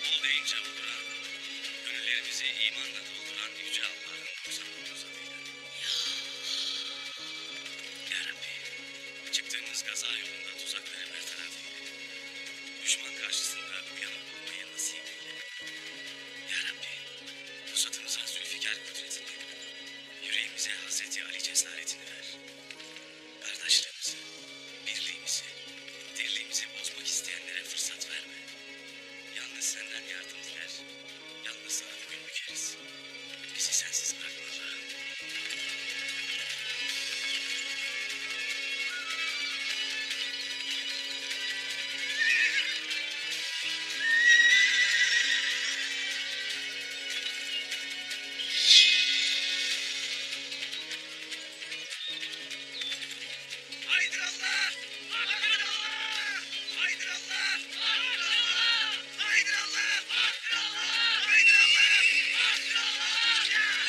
Ol deyince olur ha. Gönüllerimizi imanla dolduran Yüce Allah'ın kutsal adıyla. Ya Rabbi, çıktığımız gaza yolunda tuzakları bertaraf eyle. Düşman karşısında uyanık olmayı nasip eyle. Ya Rabbi, pusatımıza zülfikar kudretini, yüreğimize Hazreti Ali cesaretini ver. Kardeşliğimizi, birliğimizi, dirliğimizi bozmak isteyenlere fırsat verme. Yalnız senden yardım diler, yalnız sana boyun bükeriz. Bizi sensiz bırakma Allah'ım. Haydır Allah! Haydır Allah! Haydır Allah! Haydır Allah! Haydır Allah! Haydır Allah! Haydır Allah! Haydır Allah!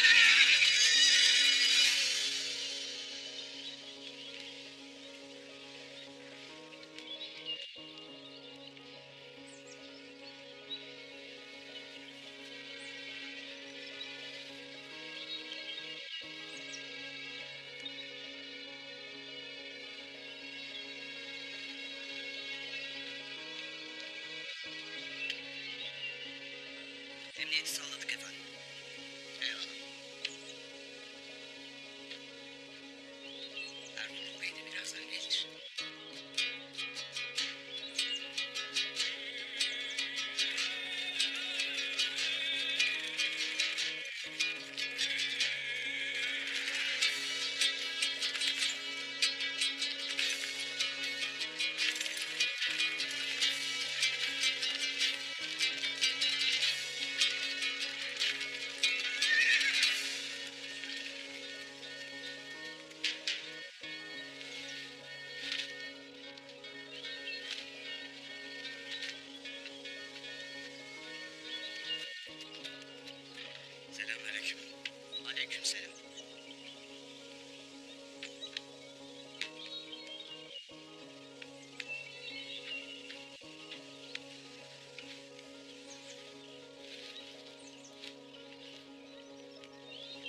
Emniyeti sağladık efendim. Eyvallah. Ertuğrul Bey de birazdan gelir. Selamünaleyküm. Aleykümselam.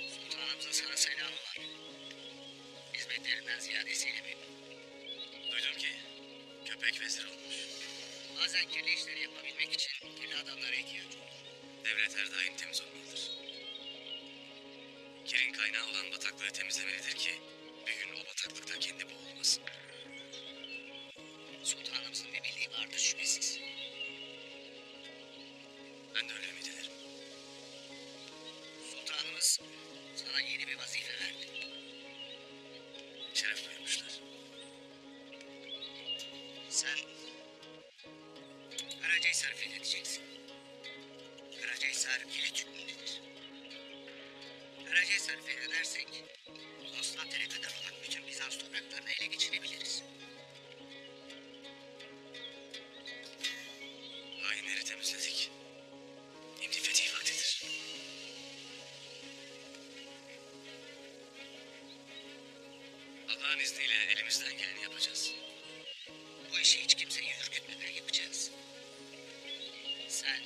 Sultanımızın sana selamı var. Hizmetlerinden ziyadesiyle memnun. Duydum ki köpek vezir olmuş. Bazen kirli işleri yapabilmek için kirli adamlara ihtiyaç olur. Devlet her daim temiz olmalıdır. Kirin kaynağı olan bataklığı temizlemelidir ki bir gün o bataklıkta kendi boğulmasın. Sultanımızın bir bildiği vardır şüphesiz. Ben de öyle ümit ederim. Sultanımız sana yeni bir vazife verdi. Şeref buyurmuşlar. Sen Karacahisar'ı fethedeceksin. Karacahisar kilit hükmündedir. Karacahisar'ı fethedersek Konstantin'e kadar olan bütün Bizans topraklarını ele geçirebiliriz. Hainleri temizledik. Şimdi fetih vaktidir. Allah'ın izniyle elimizden geleni yapacağız. Bu işi hiç kimseyi ürkütmeden yapacağız. Sen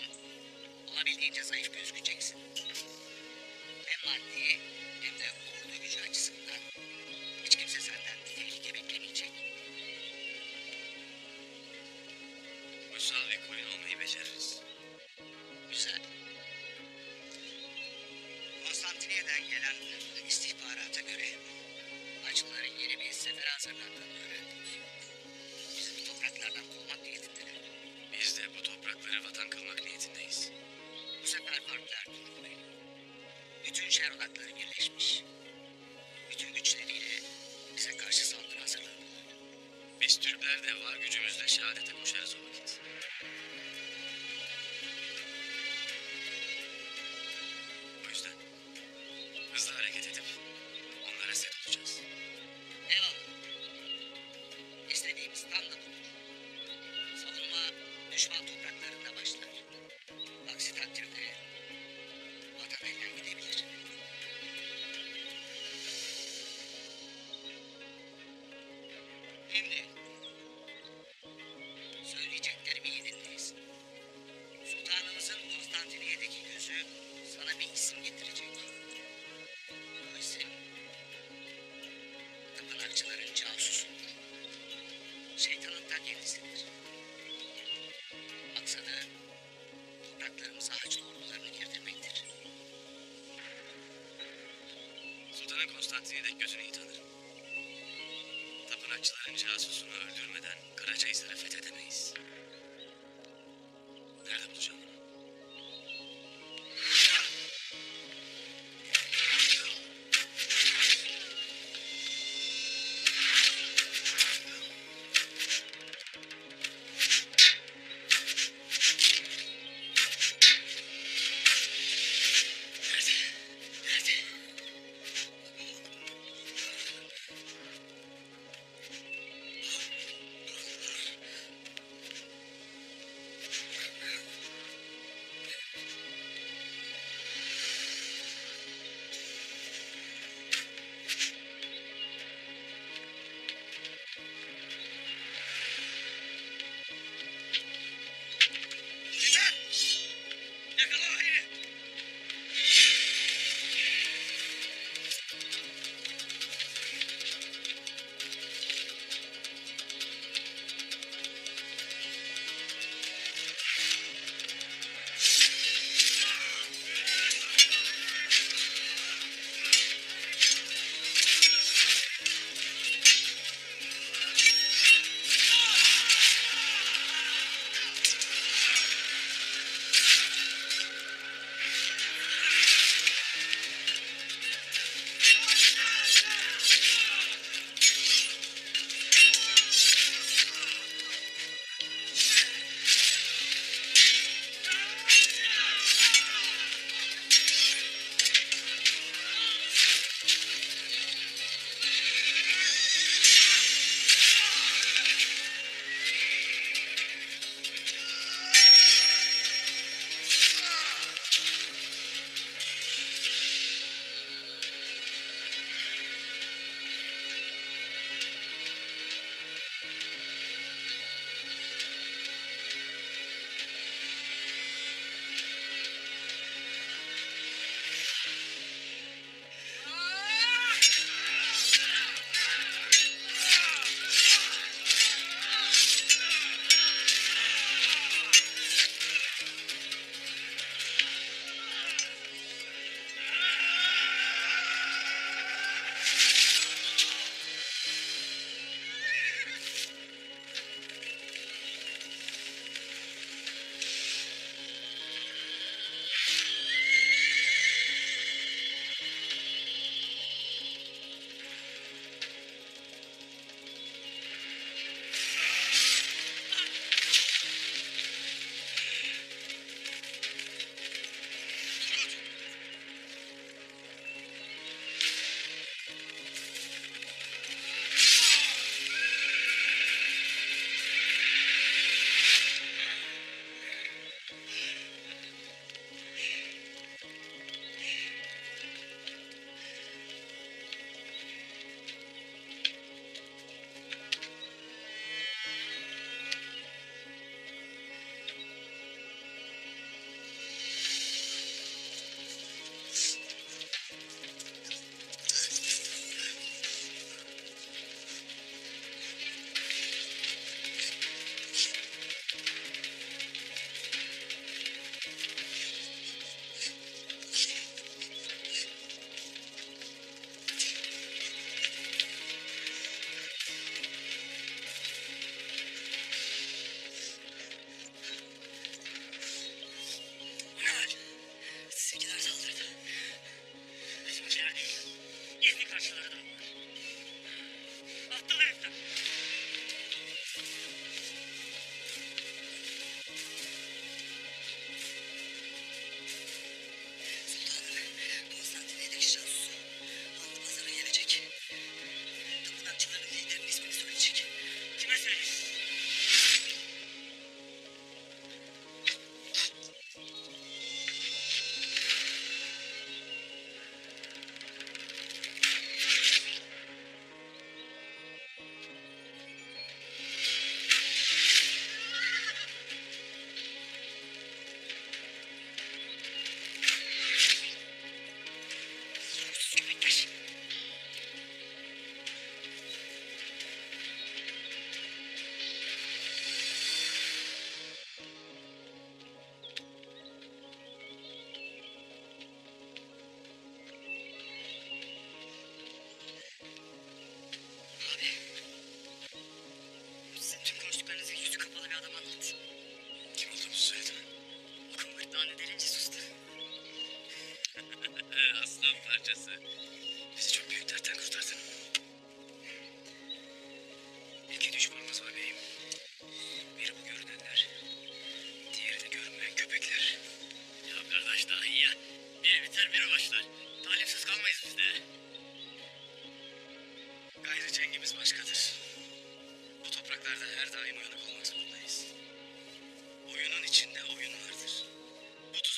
olabildiğince zayıf gözükeceksin. Hem maddi hem de ordu gücü açısından hiç kimse senden bir tehlike beklemeyecek. Uysal ve koyun olmayı beceririz. Güzel. Konstantiniyye'den gelen istihbarata göre Haçlıların yeni bir sefere hazırlandığını öğrendik. Bizim topraklardan şehir odakları birleşmiş. Bütün güçleriyle bize karşı saldırı hazırlandılar. Biz Türkler de var gücümüzle şehadete koşarız o vakit. O yüzden hızlı hareket edip onlara set olacağız. Eyvallah. İstediğimiz tam da budur. Savunma düşman topraklarında başlar. Aksi takdirde vatan elden gidebilir. Şimdi söyleyeceklerimi iyi dinleyesin. Sultanımızın Konstantiniyye'deki gözü sana bir isim getirecek. Bu isim tapınakçıların casusudur. Şeytanın ta kendisidir. Maksadı topraklarımıza Haçlı ordularını girdirmektir. Sultanın Konstantiniyye'deki gözünü iyi tanırım. Tapınakçıların casusunu öldürmeden Karacahisar'ı fethedemeyiz. Nerede bulacağım onu? Nerede? Nerede?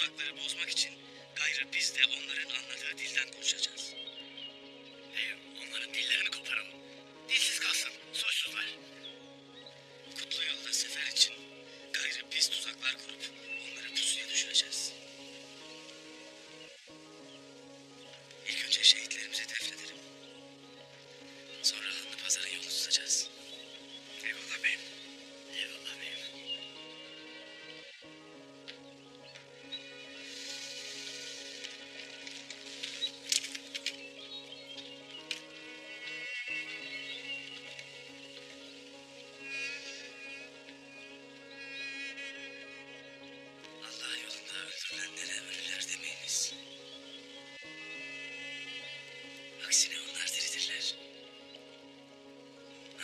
tuzakları bozmak için gayrı biz de onların anladığı dilden konuşacağız. Onların dillerini koparalım. Dilsiz kalsın, soysuzlar. Kutlu yolda sefer için gayrı biz tuzaklar kurup onları pusuya düşüreceğiz. İlk önce şehitlerimizi defnedelim. Sonra Hanlı Pazar'ın yolunu tutacağız. Eyvallah beyim. Eyvallah beyim. Allah yolunda öldürülenlere ölüler demeyiniz. Aksine onlar diridirler.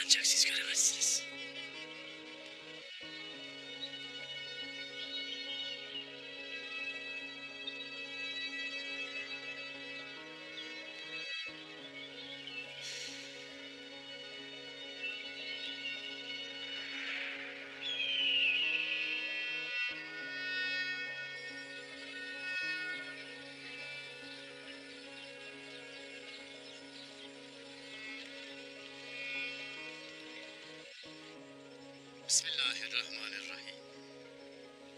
Ancak siz göremezsiniz. Bismillahirrahmanirrahim.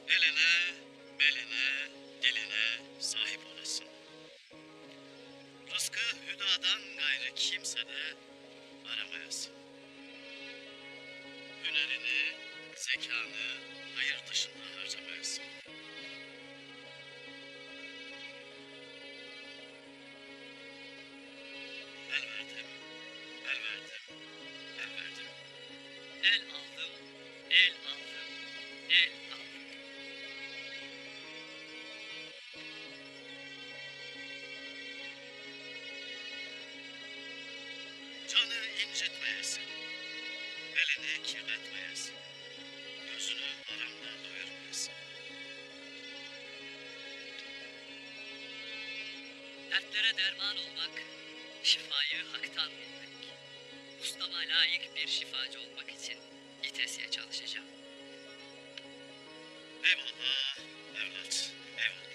Eline, beline, diline sahip olasın. Rızkı hüdadan gayrı kimse de aramayasın. Hünerini, zekanı hayır dışında harcamayasın. El verdim, el verdim, el verdim. El aldım, el aldım, el aldım. Canı incitmeyesin, elini kirletmeyesin, gözünü haramla doyurmayasın. Dertlere derman olmak, şifayı haktan bilmek. Ustama layık bir şifacı olmak için İTES'e çalışacağım. Eyvallah, evlat, eyvallah.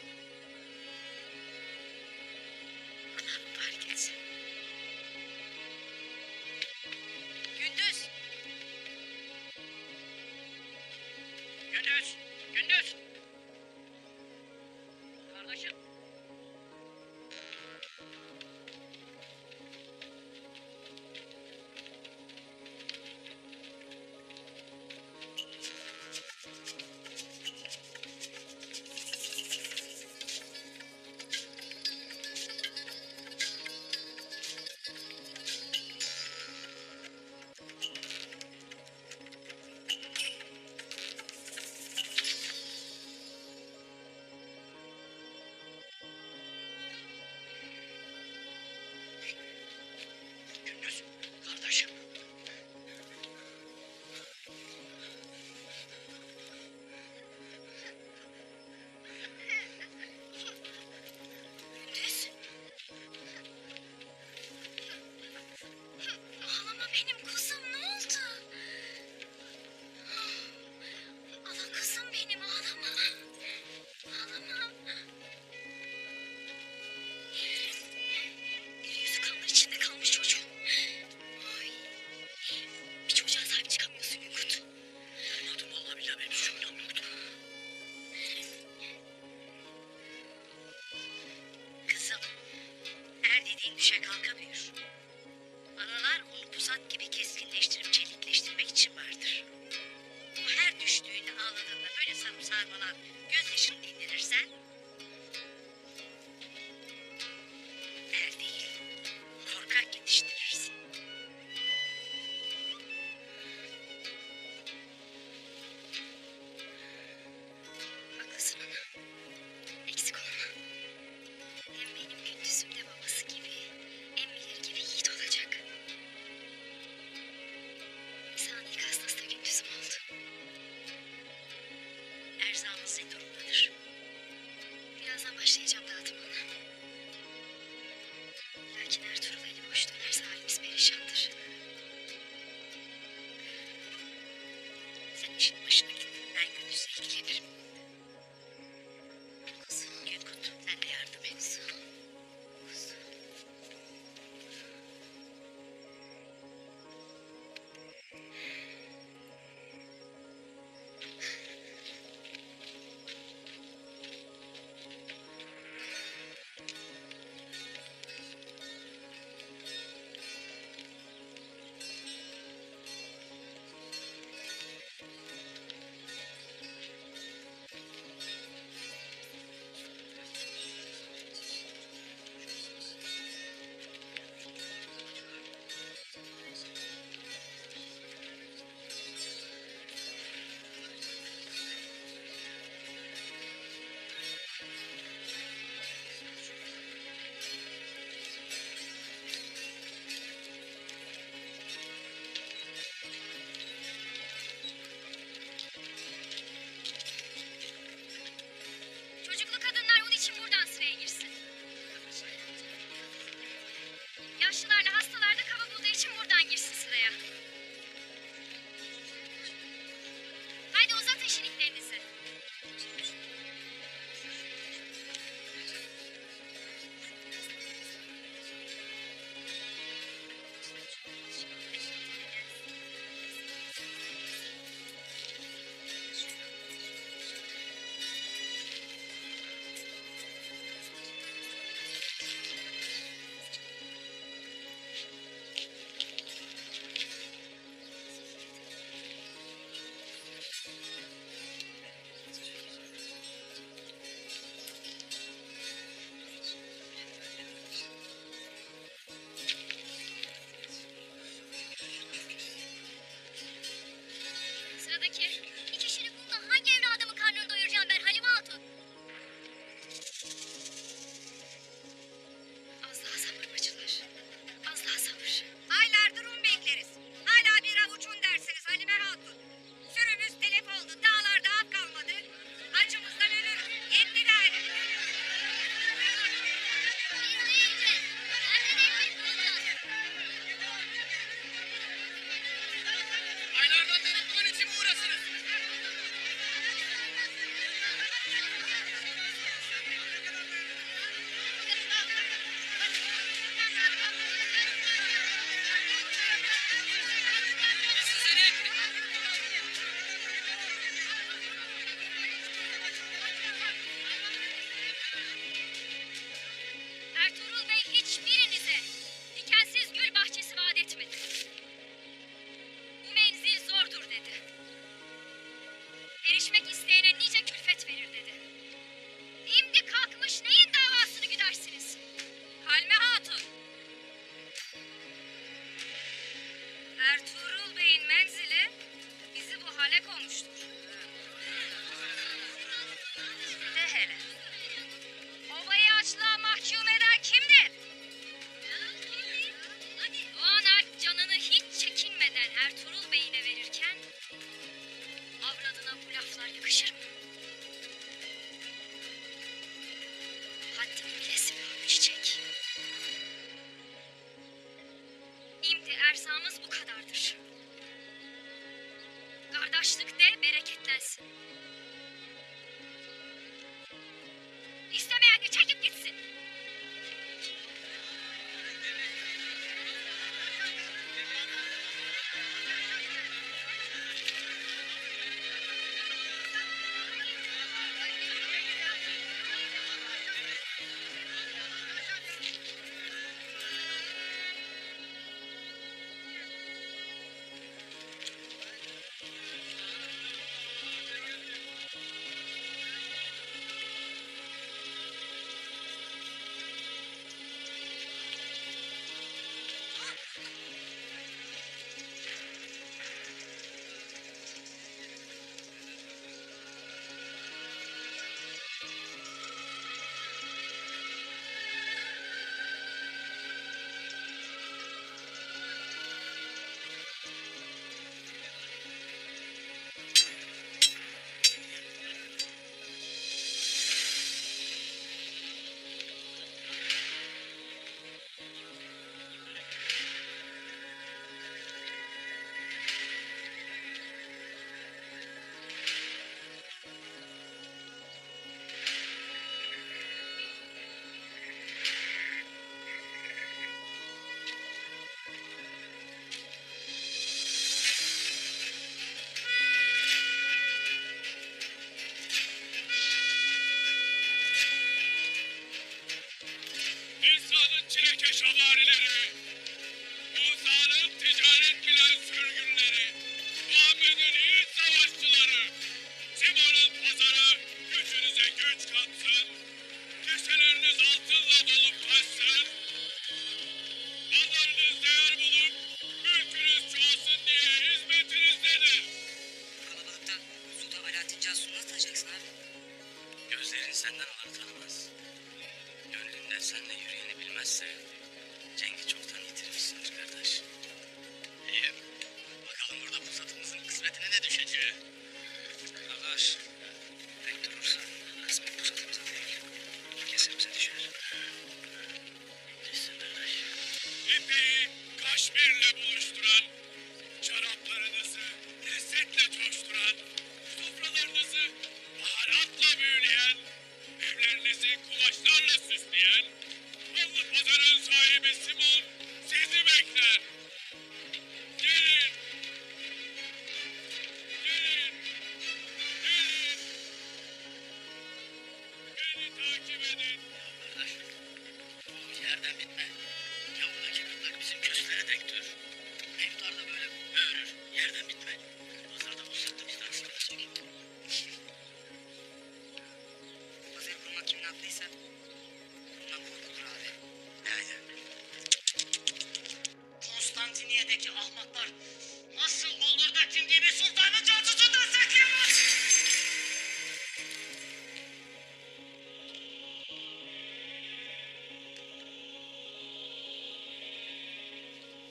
Allah mübarek etsin. Gündüz! Gündüz! Gündüz! Kardeşim! Gündüz! Kardeşim! Gündüz! Ağlama benim kuzum, ne oldu? Ağla kuzum benim, ağlama. Ağlama. Bir yüzü kanlar içinde kalmış çocuğum. Ay. Bir çocuğa sahip çıkamıyorsun Günkut. Anladım, vallahi billahi benim çocuğum inanmıyordu. Kızım, er dediğin düşe kalka büyür. Analar onu pusat gibi keskinleştirip çelikleştirmek için vardır. O her düştüğünde ağladığında böyle sarıp sarmalan gözyaşını dindirirsen er değil, korkak yetiştirirsin. Haklısın ana. Eksik olma. Hem benim Gündüz'üm de babası gibi, emmileri gibi yiğit olacak. İnsanın ilk hastası da Gündüz'üm oldu. Erzağımız senin durumdadır. Birazdan başlayacağım dağıtımına. Lakin Ertuğrul eli boş dönerse halimiz perişandır. Sen işin başına git, ben Gündüz'le ilgilenirim. Kuzum. kişiliklerinizi. Sıradaki. Bir kişilik bununla hangi evladımın karnını doyuracağım ben Halime Hatun? Az daha sabır bacılar. Az daha sabır. Aylardır un bekleriz. Hala bir avuç un dersiniz Halime Hatun. Sürümüz telef oldu, dağlarda at kalmadı. Acımızdan ölür, yetti gayrı. Biz de yiyeceğiz. Nereden ekmek bulacağız? Aylardan beri bunun için mi uğraşırız? Size ne ettik? Ertuğrul Bey hiçbirinize dikensiz gül bahçesi vaat etmedi. Bu menzil zordur dedi. Erişmek isteyene nice külfet verir dedi. Şimdi kalkmış neyin davasını güdersiniz? Halime Hatun. Ertuğrul Bey'in menzili bizi bu hale koymuştur. De hele. Obayı açlığa mahkum eden kimdir? Doğan Alp canını hiç çekinmeden Ertuğrul Bey'ine verirken avradına bu laflar yakışır mı? Haddini bilesin bu çiçek. Şimdi ersamız bu kadardır. Kardeşlik de bereketlensin. İstemeyen de çekip gitsin. İnsanın çilekeş havarileri, Musa'nın ticaret bilen sürgünleri, Muhammed'in yiğit savaşçıları, Simon'un pazarı gücünüze güç katsın, keseleriniz altınla dolup taşsın, mallarınız değer bulup, mülkünüz çoğalsın diye hizmetinizdedir. Kalabalıkta Sultan Alaaddin Cansu'nu nasıl tanıyacaksın abi? Gözlerin senden olanı tanımaz. Gönlünde senle yürüyeni bilmezse Cengi çoktan yitirmişsindir kardeş. İyi. Bakalım burada pusatımızın kısmetine ne düşeceği. Kardeş, tek durursan kısmet pusatımıza değil, kesimize düşer. Düşsün kardeş. İpeyi kaşmirle buluşturan, şaraplarınızı lezzetle coşturan, sofralarınızı Köyün sahibi Simon sizi bekler. Gelin. Gelin. Gelin. Beni takip edin. Arkadaş, bu yerden bitme. Yavuldaki kırklar bizim köşelere denk dur. Mevtarda böyle böğürür. Yerden bitme. Pazarda bu sırtımızdan sıkılacak. Pazarı kurmak kimin aklıysa bundan korkulur abi. Aynen. Konstantiniye'deki ahmaklar nasıl olur da kim gibi sultanın cazusundan saklayamaz?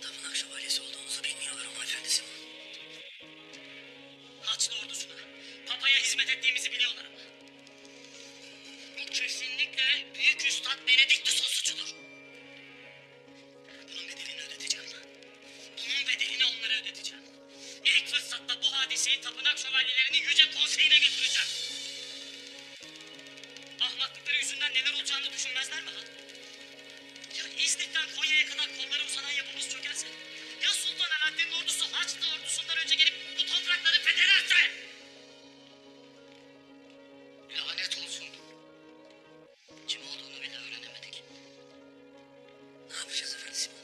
Tapınak şövalyesi olduğunuzu bilmiyorlar ama efendi Simon. Haçlı ordusuna, papaya hizmet ettiğimizi biliyorlar ama. Bu kesinlikle Büyük Üstad Benediktus suçudur. Bunun bedelini ödeteceğim. Bunun bedelini onlara ödeteceğim. İlk fırsatta bu hadiseyi tapınak şövalyelerinin yüce konseyine götüreceğim. Ahmaklıkları yüzünden neler olacağını düşünmezler mi ha? Ya İznik'ten Konya'ya kadar kolları uzanan yapımız çökerse? Ya Sultan Alaaddin'in ordusu Haçlı ordusundan önce gelip bu toprakları fethederse? Lanet olsun. Kim olduğunu bile öğrenemedik. Ne yapacağız efendi Simon?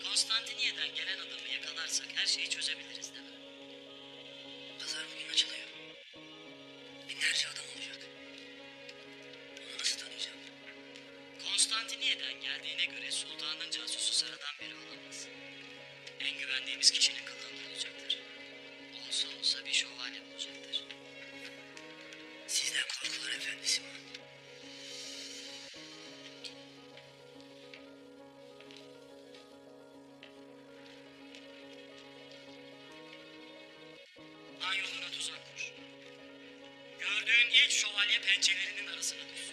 Konstantiniye'den gelen adamı yakalarsak her şeyi çözebiliriz değil mi? Pazar bugün açılıyor. Binlerce adam olacak. Onu nasıl tanıyacağım? Konstantiniye'den geldiğine göre sultanın casusu sıradan biri olamaz. En güvendiğimiz kişinin kılığında olacaktır. Olsa olsa bir şövalye bulacaktır. Sizden korkulur efendi Simon. Han yoluna tuzak kur. Gördüğün ilk şövalye pençelerinin arasına düşsün.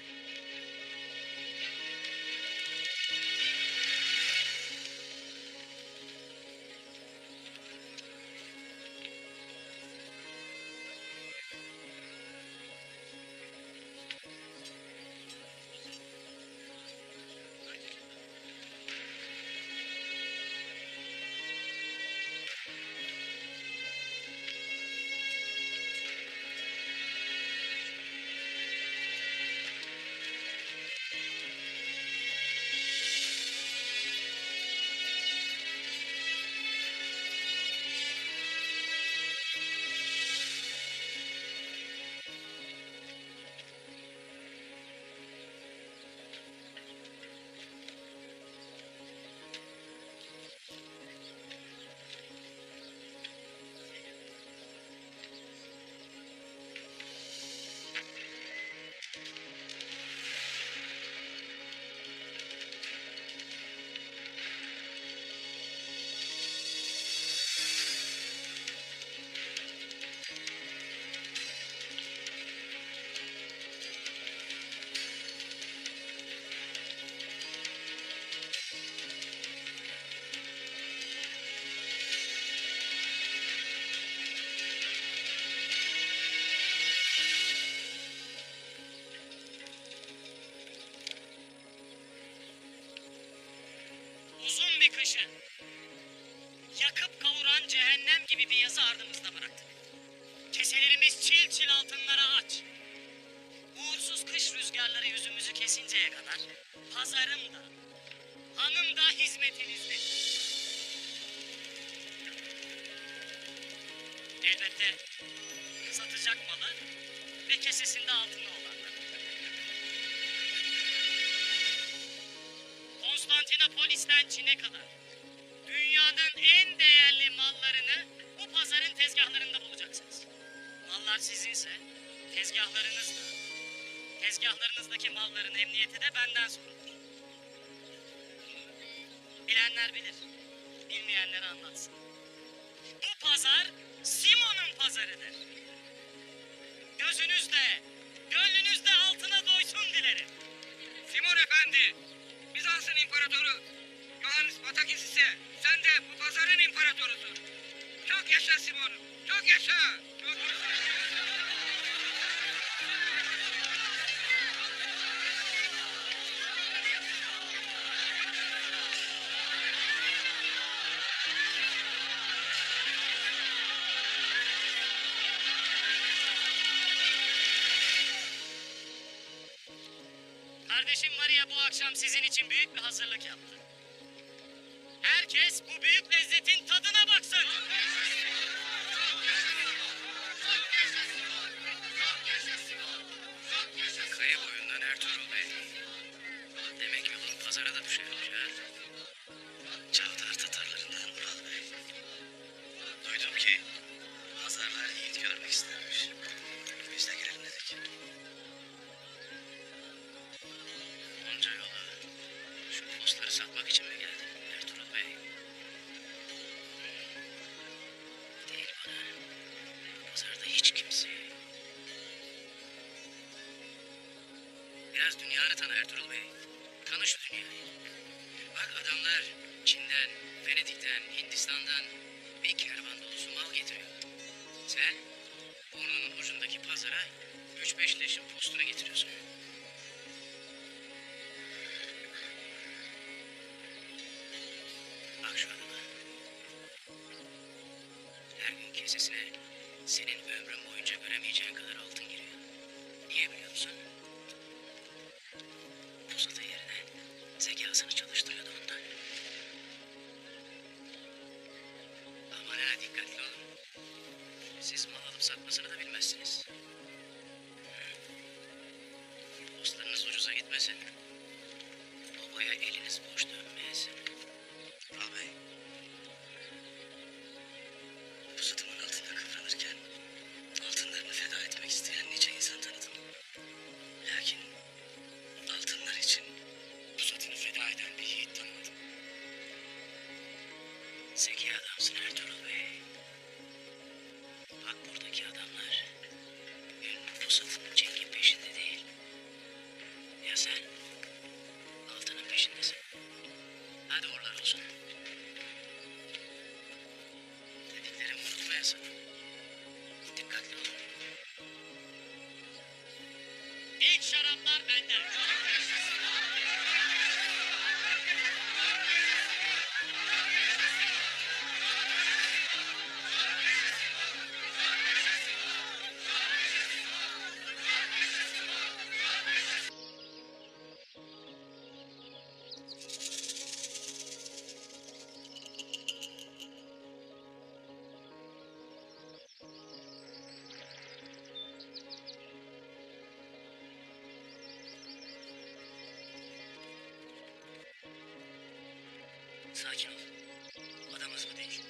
Uzun bir kışı yakıp kavuran cehennem gibi bir yazı ardımızda bıraktık. Keselerimiz çil çil altınlara aç. Uğursuz kış rüzgarları yüzümüzü kesinceye kadar pazarım da, hanım da hizmetinizde. Elbette satacak malı ve kesesinde altını olanlar. Konstantinopolis'ten Çin'e kadar dünyanın en değerli mallarını bu pazarın tezgahlarında bulacaksınız. Mallar sizinse tezgahlarınız da, tezgahlarınızdaki malların emniyeti de benden sorulur. Bilenler bilir, bilmeyenler anlatsın. Bu pazar Simon'un pazarıdır. Gözünüzde, gönlünüzde altına doysun dilerim. Simon Efendi, Bizans'ın imparatoru Yohannes Batakis ise sen de bu pazarın imparatorusun. Çok yaşa Simon, Çok yaşa. Çok yaşa. Kardeşim Maria bu akşam sizin için büyük bir hazırlık yaptı. Herkes bu büyük lezzetin tadına baksın. Kaya boyundan Ertuğrul Bey. Demek yolun pazara da düşermiş ha. Çavdar Tatarlarından Ural Bey. Duydum ki pazarlar yiğit görmek istermiş. Biz de girelim dedik. Onca yola şu postları satmak için mi geldin Ertuğrul Bey? Değil bana. Pazarda hiç kimse. Biraz dünyanı tanı Ertuğrul Bey. Tanı şu dünyayı. Bak adamlar Çin'den, Venedik'ten, Hindistan'dan bir kervan dolusu mal getiriyor. Sen burnunun ucundaki pazara 3-5 leşin postunu getiriyorsun. Bak şu adama. Her gün kesesine senin ömrün boyunca göremeyeceğin kadar altın giriyor. Niye biliyor musun? Pusatı yerine zekasını çalıştırıyordu ondan. Aman ha dikkatli olun. Siz mal alıp satmasını da bilmezsiniz. Postlarınız ucuza gitmesin. Babaya eliniz boş dönmeyesin. Ağabey. Pusatımın altında kıvranırken altınlarını feda etmek isteyen nice insan tanıdım. Lakin altınlar için pusatını feda eden bir yiğit tanımadım. Zeki adamsın Ertuğrul Bey. Bak buradaki adamlar ünlü pusatının çengin peşinde değil. Ya sen? Altının peşindesin. Hadi uğurlar olsun. Dediklerimi unutmayasın. Dikkatli olun. İlk şaraplar benden. Sakin ol. Adam hızlı değil.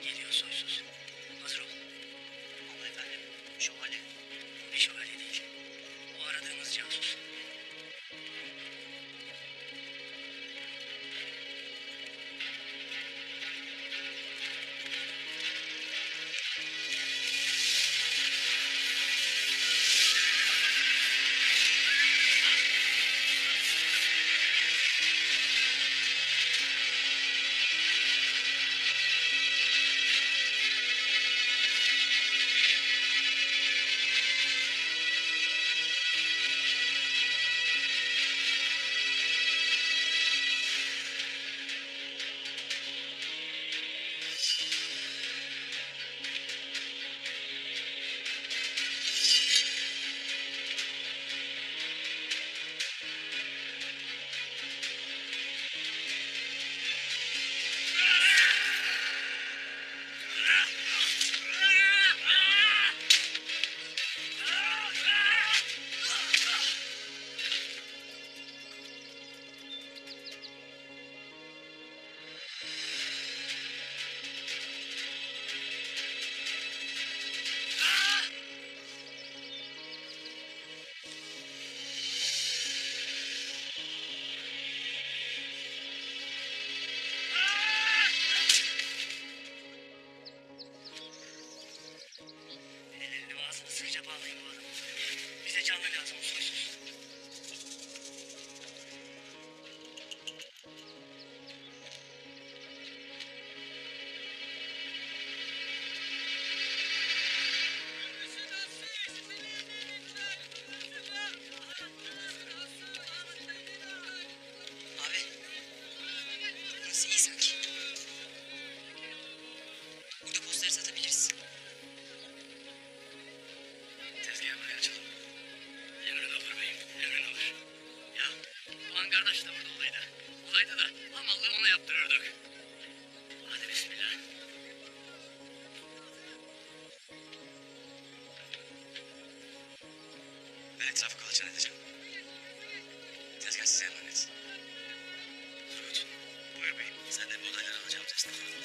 Geliyor soysuz.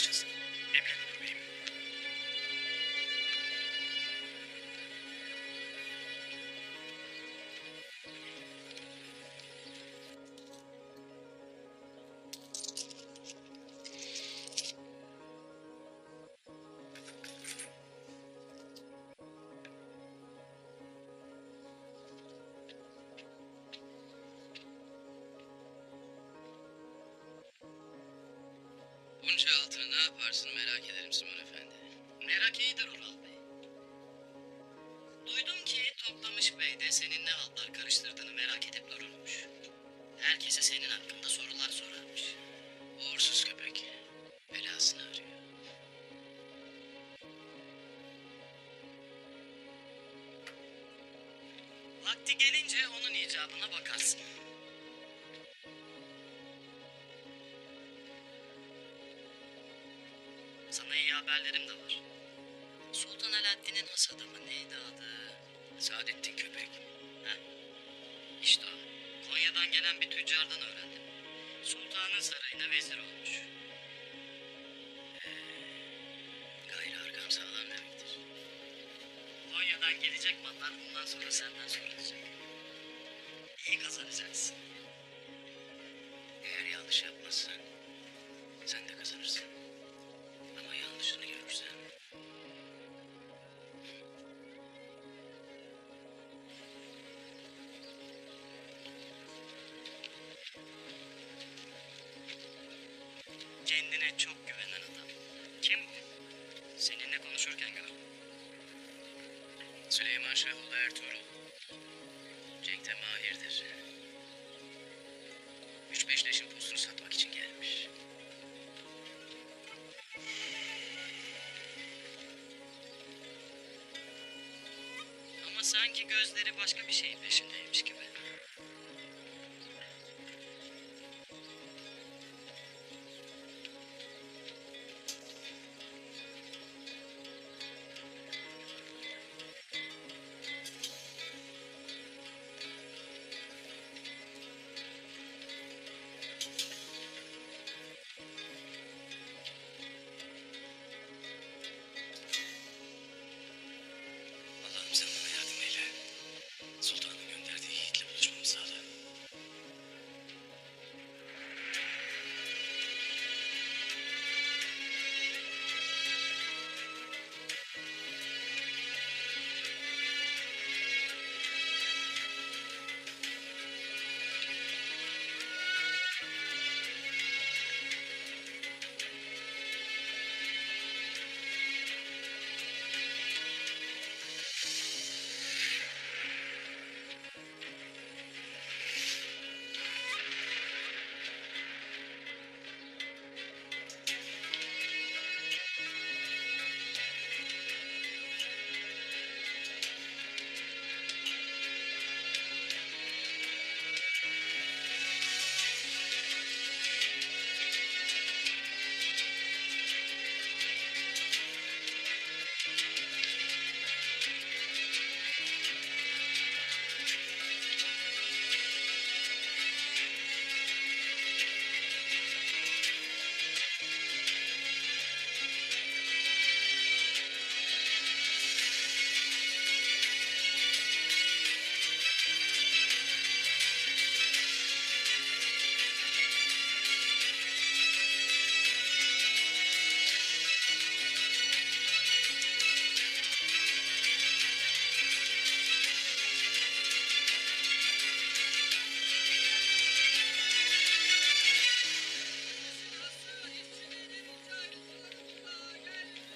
çalışılsın. Emrin olur beyim. Bunca altını ne yaparsın merak ederim Simon Efendi. Merak iyidir Ural Bey. Duydum ki Toplamış Bey de senin ne haltlar karıştırdığını merak edip dururmuş. Herkese senin hakkında sorular sorarmış. Uğursuz köpek. Belasını arıyor. Vakti gelince onun icabına bakarsın. Sana iyi haberlerim de var. Sultan Alaaddin'in has adamı neydi adı? Saadettin köpek. Heh. İşte o. Konya'dan gelen bir tüccardan öğrendim. Sultanın sarayına vezir olmuş. Gayrı arkam sağlam demektir. Konya'dan gelecek mallar bundan sonra senden sorulacak. İyi kazanacaksın. Eğer yanlış yapmazsan sen de kazanırsın. Ama yanlışını görürsen Kendine çok güvenen adam. Kim bu? Seninle konuşurken gördüm. Süleyman Şahoğlu Ertuğrul. Cenk'te mahirdir. 3-5 leşin postunu satmak için gelmiş. Ama sanki gözleri başka bir şeyin peşindeymiş gibi. Allah'ım sen bana yardım eyle. Sultanın gönderdiği yiğitle buluşmamı sağla.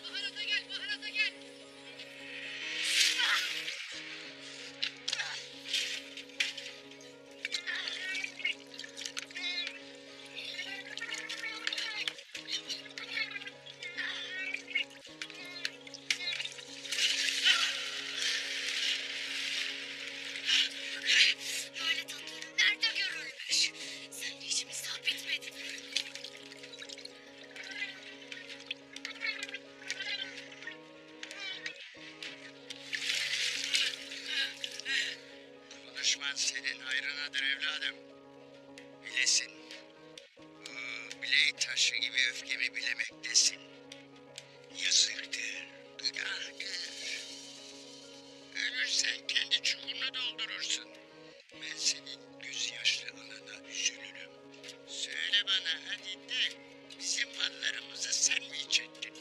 Baharata gel, baharata gel. Böyle tatların nerede görülmüş? Sen de hiç mi sabitmedin? Konuşman senin hayrınadır evladım. Bilesin. Bu bileği taşı gibi öfkemi bilemektesin. Yazıktır, günahtır. Ölürsen kendi çukurunu doldurursun. Ben senin gözyaşlı anana üzülürüm. Söyle bana hadi de, bizim mallarımızı sen mi çektin?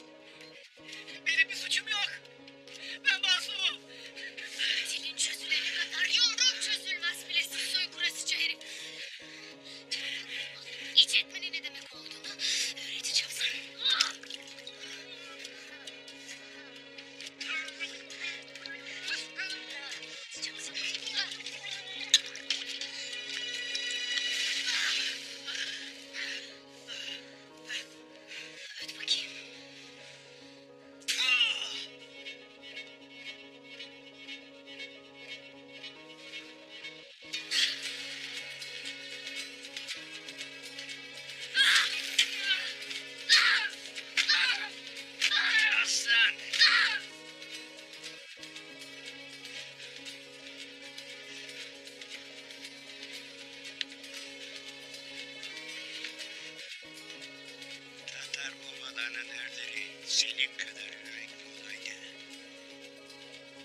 Benim bir suçum yok. Ben masumum. Dilin çözülene kadar yumruğum çözülmez bile siz soykurasıca herif. İç etmenin ne demek olduğunu öğreteceğim sana. Öt bakayım. Aslan! Tatar ovalarının erleri senin kadar yürekli olaydı.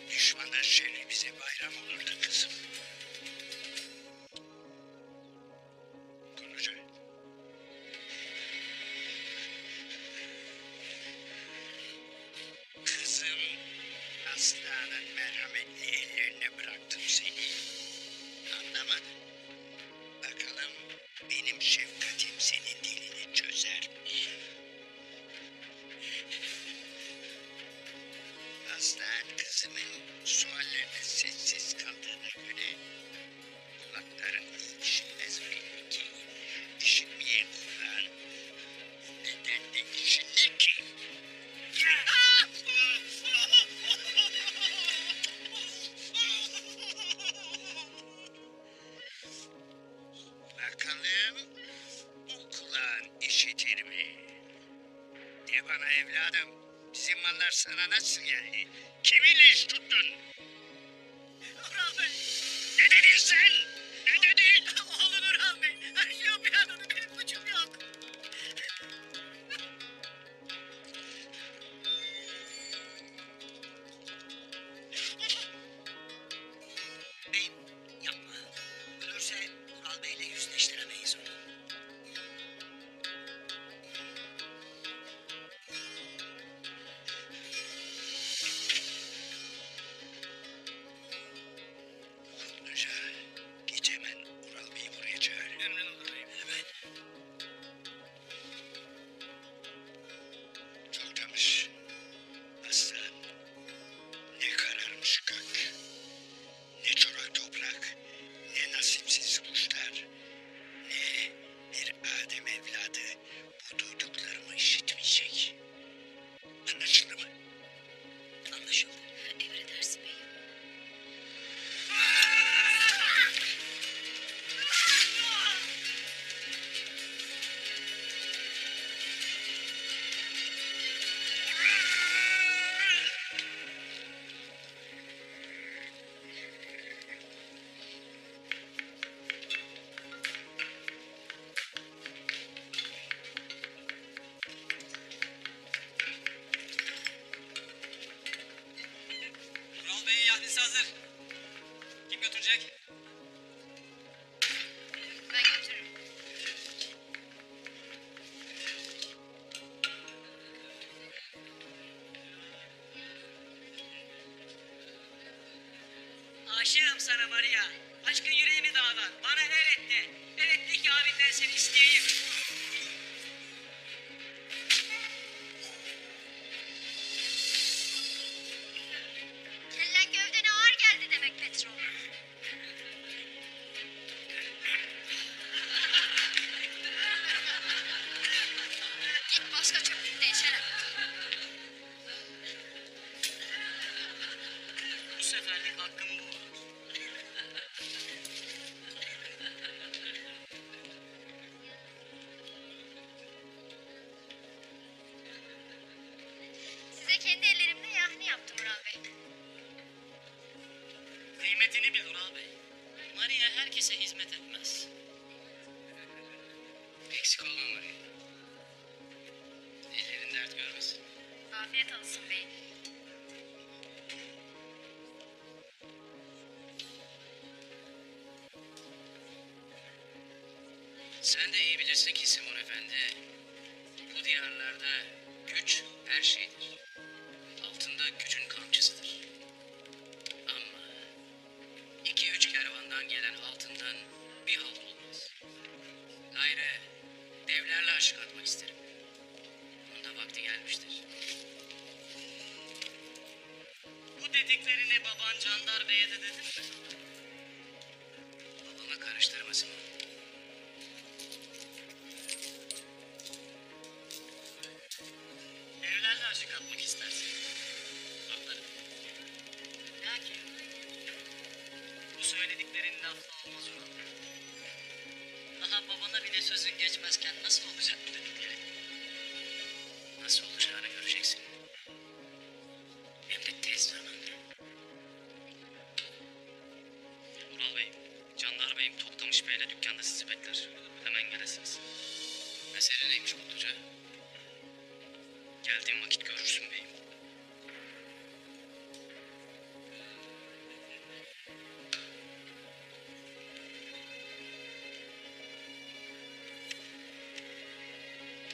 Düşmanın şerri bize bayram olurdu kızım. Konuca. Kızım, aslanın merhametli ellerine bıraktım seni. Anlamadın. Bakalım benim şefkatim senin dilini çözer mi? Aslan kızımın suallerine sessiz kaldığına göre kulakların işitmez belli ki. İşitmeyen kulağın neden de işitir ki? Bakalım bu kulağın işitir mi? De bana evladım, bizim mallar sana nasıl geldi? Kiminle iş tuttun? Orhan Bey. Ne dedin sen? Ne dedin? Oğlum Orhan Bey. Her şey o bir anladı. Benim suçum yok. Beyim yapma. Ölürse Ural Bey'le yüzleştiremeyiz onu. Konuşa, git hemen Ural Bey'i buraya çağır. Emrin olur beyim. Hemen. Tolgamış, aslan, ne kararmış gök, ne çorak toprak, ne nasipsiz kuşlar, ne bir Adem evladı bu duyduklarımı işitmeyecek. Anlaşıldı mı? Anlaşıldı. Emredersin beyim. Ural Bey'in yahnisi hazır. Kim götürecek? Ben götürürüm. Aşığım sana Maria. Aşkın yüreğimi dağlar. Bana evet de. Evet de ki abinden seni isteyeyim. Kellen gövdene ağır geldi demek Petro. Git başka çöplükte içeri. Bu seferlik hakkım bu. Size kendi ellerimle yahni yaptım Ural Bey. Kıymetini bil Ural Bey. Maria herkese hizmet etmez. Eksik olma Maria. görmesin. Afiyet olsun beyim. Sen de iyi bilirsin ki Simon Efendi, bu diyarlarda güç her şeydir. Altında gücün kamçısıdır. Ama 2-3 kervandan gelen altından bir halt olmaz. Gayrı devlerle aşık atmak isterim. Bunun da vakti gelmiştir. Bu dediklerini baban Candar Bey'e de dedin mi? Babama karıştırma Simon. Evlerle aşık atmak istersin. Anlarım. Lakin bu söylediklerin lafla olmaz Ural. Daha babana bile sözün geçmezken nasıl olacak bu dedikleri? Nasıl olacağını göreceksin. Hem de tez zamanda. Ural Bey, Candar Bey'im Toktamış Bey'le dükkanda sizi bekler. Hemen gelesiniz. Mesele neymiş Kutluca? Geldiğim vakit görürsün beyim.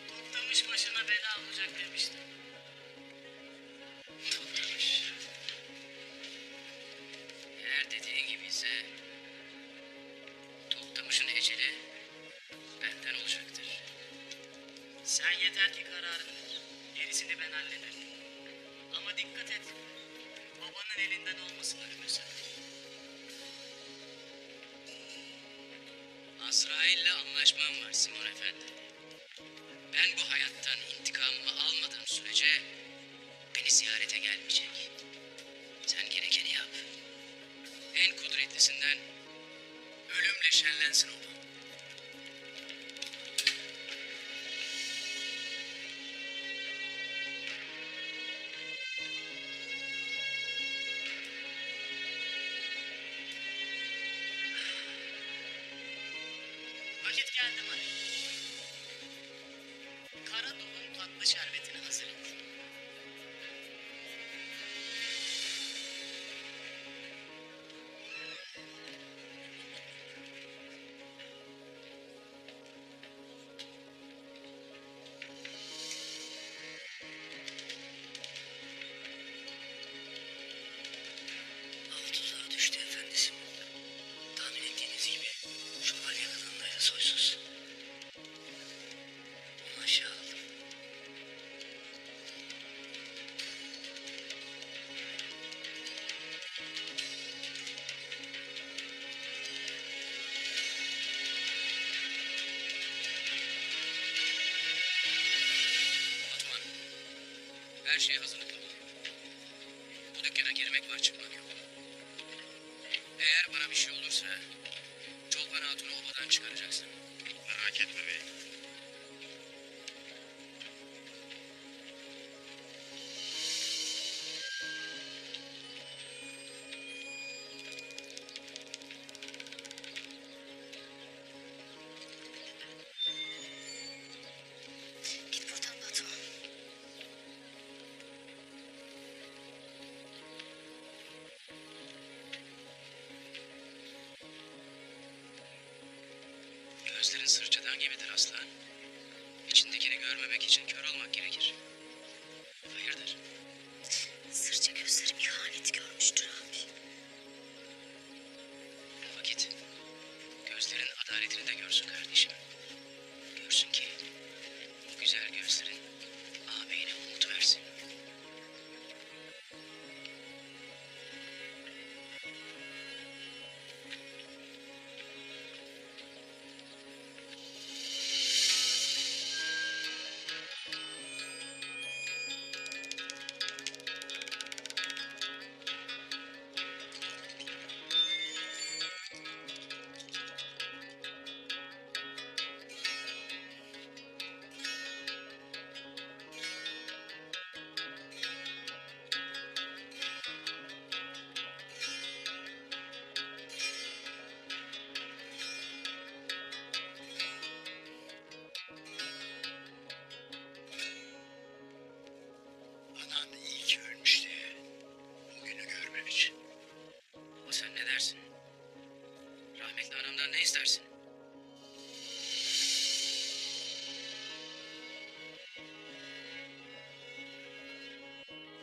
Toktamış başına bela olacak demiştim. Toktamış. Eğer dediğin gibi ise Toktamış'ın eceli benden olacaktır. Sen yeter ki kararını ver. Gerisini ben hallederim. Ama dikkat et. Babanın elinden olmasın ölümüze. Azrail'le anlaşmam var Simon Efendi. Ben bu hayattan intikamımı almadığım sürece beni ziyarete gelmeyecek. Sen gerekeni yap. En kudretlisinden ölümle şenlensin oba. Vakit geldi mi? Kara dulun tatlı şerbetini hazır et. Av tuzağa düştü efendisi. Tahmin ettiğiniz gibi şövalye kılığındaydı soysuz. Onu aşağı aldım. Batuhan, her şeye hazırlıklı ol. Bu dükkana girmek var, çıkmak yok. Eğer bana bir şey olursa Çolpan Hatun'u obadan çıkaracaksın. Merak etme beyim. Git buradan Batuhan. Gözlerin sırçadan gibidir aslan. İçindekini görmemek için kör olmak gerekir. Hayırdır? Sırça gözlerim ihanet görmüştür abi. Vakit. Gözlerin adaletini de görsün kardeşim. Görsün ki bu güzel gözlerin ağabeyine umut versin.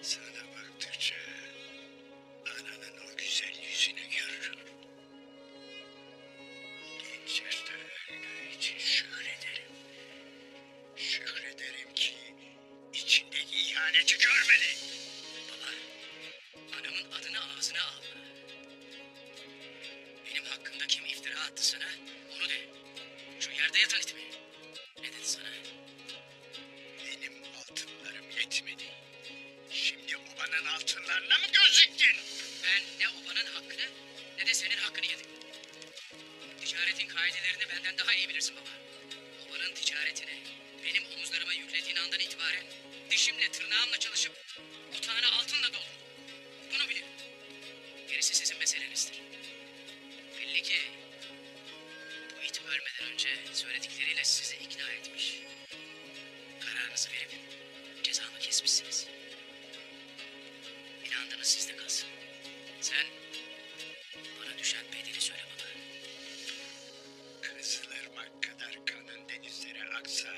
Sana baktıkça ananın o güzel yüzünü görürüm. Genç yaşta öldüğü için şükrederim. Şükrederim ki içindeki ihaneti görmedi. Baba, anamın adını ağzına alma. Benim hakkımda kim iftira attı sana, onu de. Şu yerde yatan it mi? Ne dedi sana? Benim altınlarım yetmedi. Şimdi obanın altınlarına mı göz diktin? Ben ne obanın hakkını ne de senin hakkını yedim. Ticaretin kaidelerini benden daha iyi bilirsin baba. Obanın ticaretini benim omuzlarıma yüklediğin andan itibaren dişimle tırnağımla çalışıp otağını altınla doldurdum. Bunu bilin. Gerisi sizin meselenizdir. Belli ki bu it ölmeden önce söyledikleriyle sizi ikna etmiş. Kararınızı verip cezamı kesmişsiniz. İnandınız sizde kalsın. Sen bana düşen bedeli söyle baba. Kızılırmak kadar kanın denizlere aksa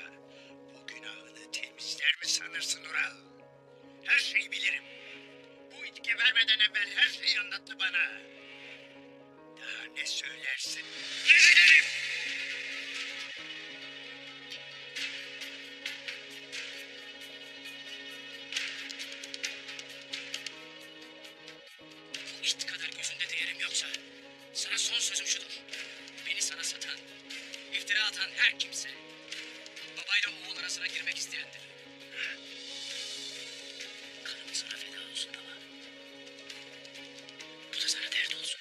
bu günahını temizler mi sanırsın Ural? Her şeyi bilirim. Bu it gebermeden evvel her şeyi anlattı bana. Daha ne söylersin? Ne dilerim? Bu it kadar gözünde değerim yoksa sana son sözüm şudur. Beni sana satan, iftira atan her kimse babayla oğul arasına girmek isteyendir. Kanım sana feda olsun baba. Bu da sana dert olsun.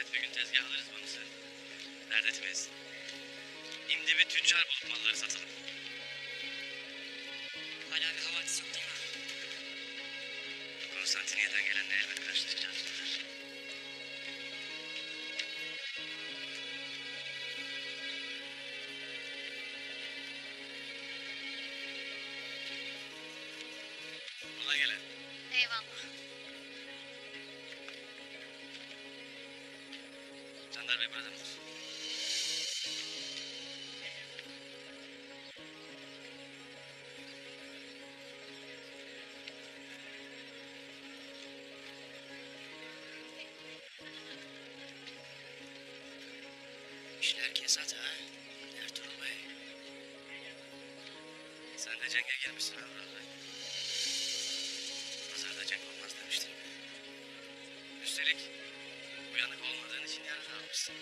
Elbet bir gün tezgahlarız bunu. Dert etmeyiz. Şimdi bir tüccar bulup malları satalım. Hala bir havadis yok değil mi? Konstantiniyye'den gelenle elbet karşılaşacağız. Kolay gele. Eyvallah. Candar Bey burada mıdır? İşler kesat ha. Ertuğrul Bey. Sen de cenge girmişsin Avral Bey. Pazarda cenk olmaz demiştin. Üstelik uyanık olmadığın için yarın almışsın.